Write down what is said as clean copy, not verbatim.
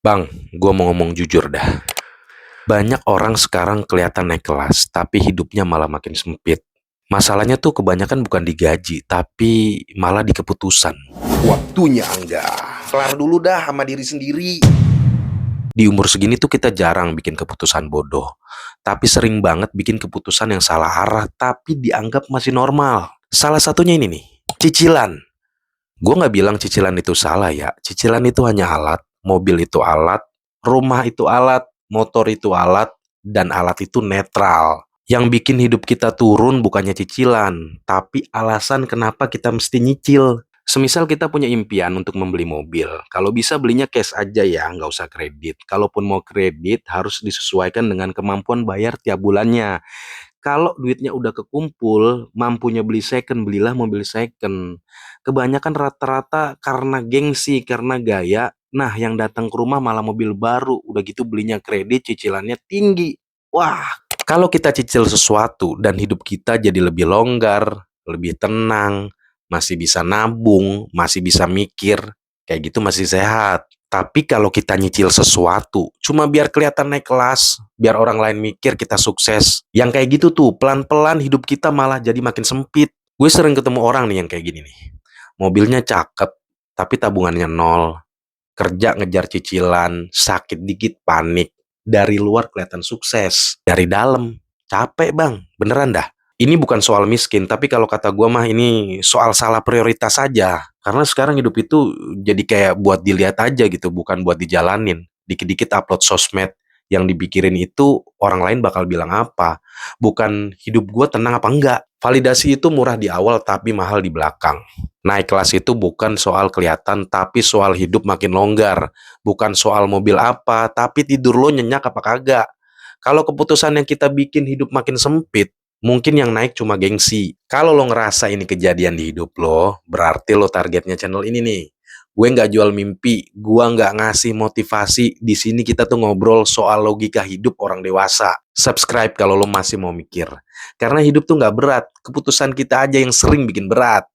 Bang, gue mau ngomong jujur dah. Banyak orang sekarang kelihatan naik kelas, tapi hidupnya malah makin sempit. Masalahnya tuh kebanyakan bukan di gaji, tapi malah di keputusan. Waktunya Angga. Kelar dulu dah sama diri sendiri. Di umur segini tuh kita jarang bikin keputusan bodoh. Tapi sering banget bikin keputusan yang salah arah, tapi dianggap masih normal. Salah satunya ini nih, cicilan. Gue nggak bilang cicilan itu salah ya. Cicilan itu hanya alat, mobil itu alat, rumah itu alat, motor itu alat, dan alat itu netral. Yang bikin hidup kita turun bukannya cicilan, tapi alasan kenapa kita mesti nyicil. Semisal kita punya impian untuk membeli mobil, kalau bisa belinya cash aja ya, nggak usah kredit. Kalaupun mau kredit, harus disesuaikan dengan kemampuan bayar tiap bulannya. Kalau duitnya udah kekumpul, mampunya beli second, belilah mobil second. Kebanyakan rata-rata karena gengsi, karena gaya. Nah, yang datang ke rumah malah mobil baru. Udah gitu belinya kredit, cicilannya tinggi. Wah, kalau kita cicil sesuatu dan hidup kita jadi lebih longgar, lebih tenang, masih bisa nabung, masih bisa mikir, kayak gitu masih sehat. Tapi kalau kita nyicil sesuatu, cuma biar kelihatan naik kelas, biar orang lain mikir kita sukses. Yang kayak gitu tuh, pelan-pelan hidup kita malah jadi makin sempit. Gue sering ketemu orang nih yang kayak gini nih. Mobilnya cakep, tapi tabungannya nol. Kerja ngejar cicilan, sakit dikit panik. Dari luar kelihatan sukses. Dari dalam, capek bang, beneran dah. Ini bukan soal miskin, tapi kalau kata gue mah ini soal salah prioritas saja. Karena sekarang hidup itu jadi kayak buat dilihat aja gitu, bukan buat dijalanin. Dikit-dikit upload sosmed, yang dipikirin itu orang lain bakal bilang apa. Bukan hidup gue tenang apa enggak. Validasi itu murah di awal tapi mahal di belakang. Naik kelas itu bukan soal kelihatan, tapi soal hidup makin longgar. Bukan soal mobil apa, tapi tidur lo nyenyak apa kagak. Kalau keputusan yang kita bikin hidup makin sempit, mungkin yang naik cuma gengsi. Kalau lo ngerasa ini kejadian di hidup lo, berarti lo targetnya channel ini nih. Gue nggak jual mimpi, gue nggak ngasih motivasi. Di sini kita tuh ngobrol soal logika hidup orang dewasa. Subscribe kalau lo masih mau mikir. Karena hidup tuh nggak berat, keputusan kita aja yang sering bikin berat.